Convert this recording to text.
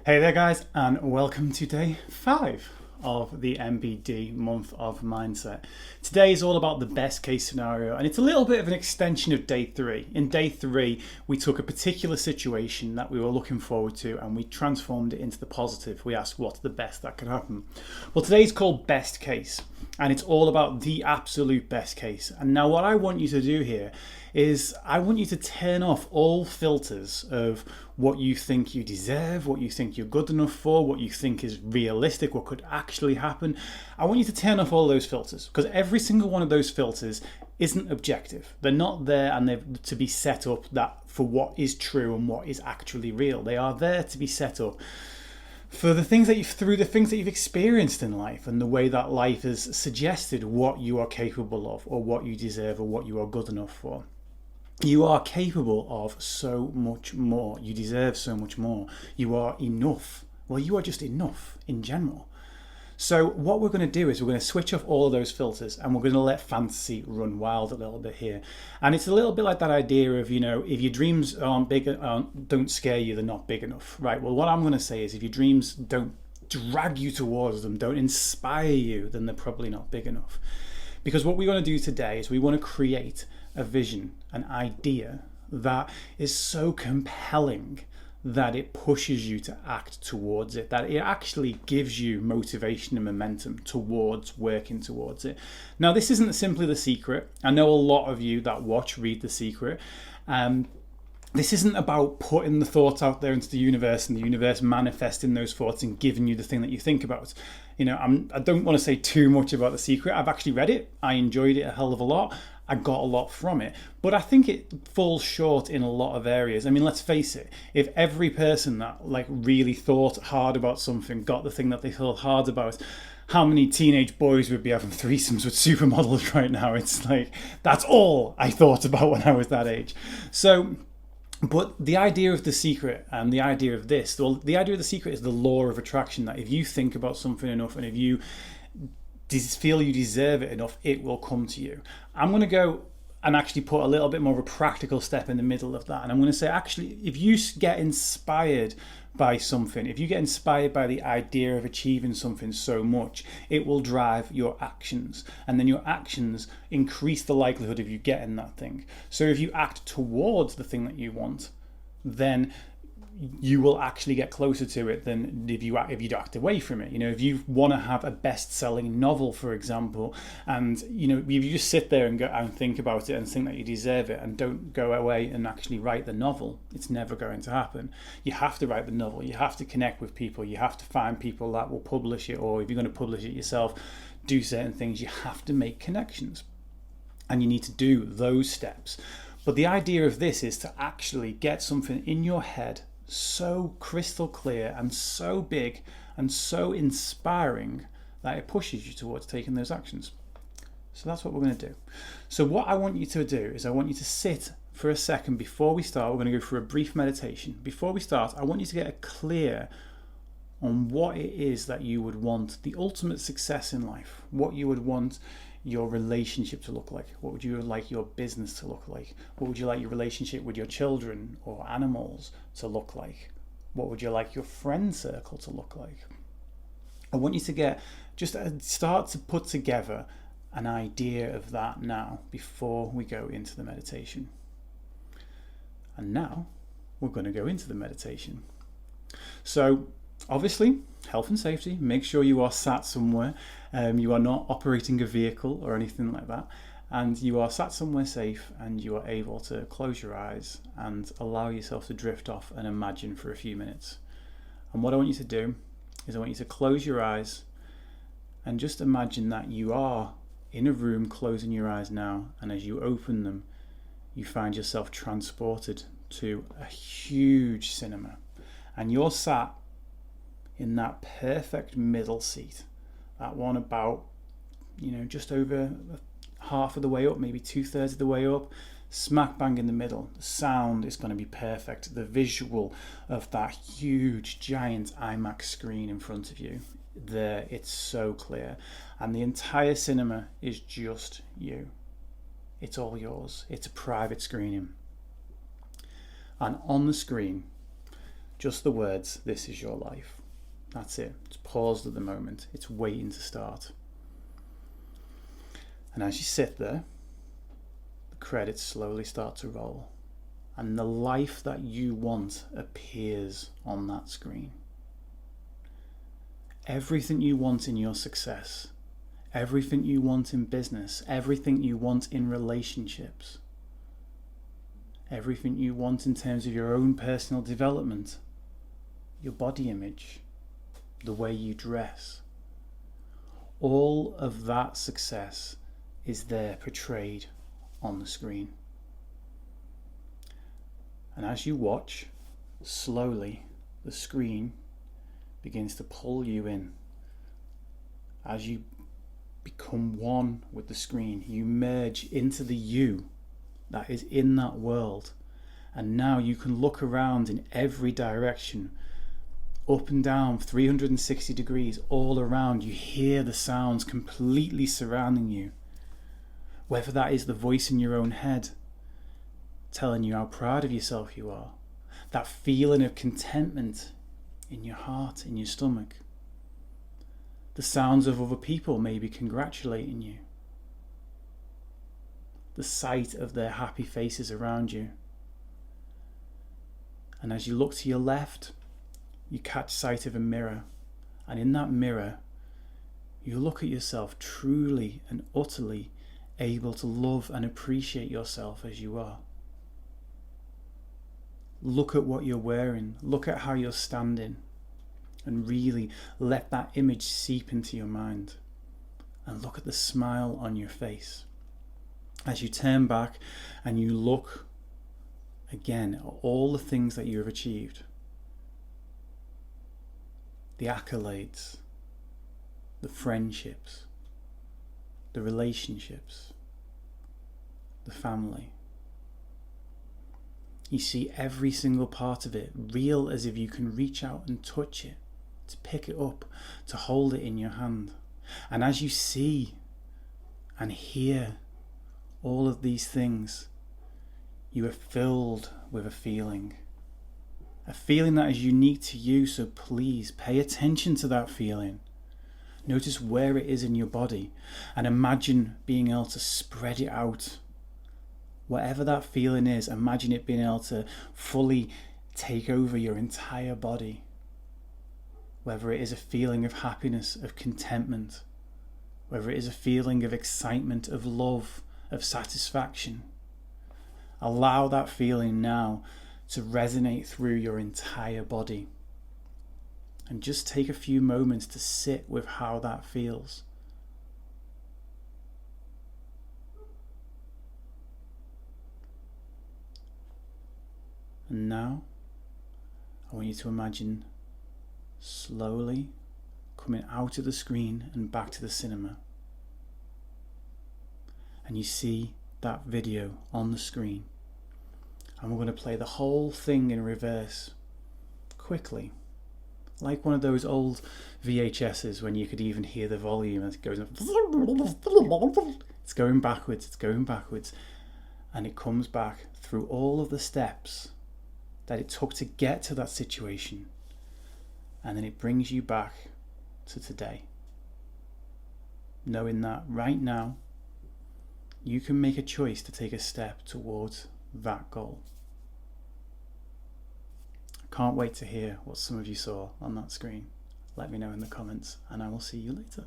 Hey there, guys, and welcome to day 5 of the MBD month of mindset. Today is all about the best case scenario, and it's a little bit of an extension of day 3. In day 3, we took a particular situation that we were looking forward to and we transformed it into the positive. We asked what's the best that could happen. Well, today's called best case, and it's all about the absolute best case. And now what I want you to do here is I want you to turn off all filters of what you think you deserve, what you think you're good enough for, what you think is realistic, what could actually happen. I want you to turn off all those filters, because every single one of those filters isn't objective. They're not there and they're to be set up that for what is true and what is actually real. They are there to be set up for the things that you've experienced in life and the way that life has suggested what you are capable of or what you deserve or what you are good enough for. You are capable of so much more. You deserve so much more. You are enough. Well, you are just enough in general. So what we're going to do is we're going to switch off all of those filters and we're going to let fantasy run wild a little bit here. And it's a little bit like that idea of, if your dreams aren't big, don't scare you, they're not big enough, right? Well, what I'm going to say is if your dreams don't drag you towards them, don't inspire you, then they're probably not big enough. Because what we want to do today is we want to create a vision, an idea that is so compelling that it pushes you to act towards it, that it actually gives you motivation and momentum towards working towards it. Now, this isn't simply The Secret. I know a lot of you that read The Secret. This isn't about putting the thoughts out there into the universe and the universe manifesting those thoughts and giving you the thing that you think about. I don't want to say too much about The Secret. I've actually read it. I enjoyed it a hell of a lot. I got a lot from it, but I think it falls short in a lot of areas. I mean, let's face it, if every person that really thought hard about something got the thing that they thought hard about, how many teenage boys would be having threesomes with supermodels right now? It's that's all I thought about when I was that age. So, but the idea of The Secret and the idea of this, well, the idea of The Secret is the law of attraction, that if you think about something enough and if you feel you deserve it enough, it will come to you. I'm going to go and actually put a little bit more of a practical step in the middle of that. And I'm going to say, actually, if you get inspired by something, if you get inspired by the idea of achieving something so much, it will drive your actions. And then your actions increase the likelihood of you getting that thing. So if you act towards the thing that you want, then you will actually get closer to it than if you act away from it. If you want to have a best-selling novel, for example, and if you just sit there and go and think about it and think that you deserve it and don't go away and actually write the novel, it's never going to happen. You have to write the novel. You have to connect with people. You have to find people that will publish it, or if you're going to publish it yourself, do certain things. You have to make connections, and you need to do those steps. But the idea of this is to actually get something in your head so crystal clear and so big and so inspiring that it pushes you towards taking those actions. So that's what we're going to do. So what I want you to do is I want you to sit for a second before we start. We're going to go through a brief meditation. Before we start, I want you to get clear on what it is that you would want the ultimate success in life, what you would want your relationship to look like, what would you like your business to look like, what would you like your relationship with your children or animals to look like, what would you like your friend circle to look like. I want you to start to put together an idea of that now before we go into the meditation. And now we're going to go into the meditation. So obviously, health and safety, make sure you are sat somewhere. You are not operating a vehicle or anything like that. And you are sat somewhere safe and you are able to close your eyes and allow yourself to drift off and imagine for a few minutes. And what I want you to do is I want you to close your eyes and just imagine that you are in a room closing your eyes now. And as you open them, you find yourself transported to a huge cinema. And you're sat in that perfect middle seat, that one about, just over half of the way up, maybe 2/3 of the way up, smack bang in the middle. The sound is going to be perfect. The visual of that huge, giant IMAX screen in front of you, there, it's so clear. And the entire cinema is just you. It's all yours. It's a private screening. And on the screen, Just the words, "This is your life." That's it. It's paused at the moment. It's waiting to start. And as you sit there, the credits slowly start to roll. And the life that you want appears on that screen. Everything you want in your success, everything you want in business, everything you want in relationships, everything you want in terms of your own personal development, your body image, the way you dress, all of that success is there portrayed on the screen. And as you watch, slowly the screen begins to pull you in. As you become one with the screen, you merge into the you that is in that world. And now you can look around in every direction, up and down, 360 degrees, all around. You hear the sounds completely surrounding you. Whether that is the voice in your own head telling you how proud of yourself you are, that feeling of contentment in your heart, in your stomach, the sounds of other people maybe congratulating you, the sight of their happy faces around you. And as you look to your left, you catch sight of a mirror, and in that mirror you look at yourself truly and utterly able to love and appreciate yourself as you are. Look at what you're wearing, look at how you're standing, and really let that image seep into your mind. And look at the smile on your face. As you turn back and you look again at all the things that you have achieved, the accolades, the friendships, the relationships, the family. You see every single part of it real, as if you can reach out and touch it, to pick it up, to hold it in your hand. And as you see and hear all of these things, you are filled with a feeling that is unique to you. So please pay attention to that feeling. Notice where it is in your body and imagine being able to spread it out. Whatever that feeling is, imagine it being able to fully take over your entire body. Whether it is a feeling of happiness, of contentment, whether it is a feeling of excitement, of love, of satisfaction. Allow that feeling now to resonate through your entire body. And just take a few moments to sit with how that feels. And now, I want you to imagine slowly coming out of the screen and back to the cinema. And you see that video on the screen. And we're going to play the whole thing in reverse, quickly. Like one of those old VHSs when you could even hear the volume as it goes up. It's going backwards, and it comes back through all of the steps that it took to get to that situation, and then it brings you back to today, knowing that right now you can make a choice to take a step towards that goal. Can't wait to hear what some of you saw on that screen. Let me know in the comments, and I will see you later.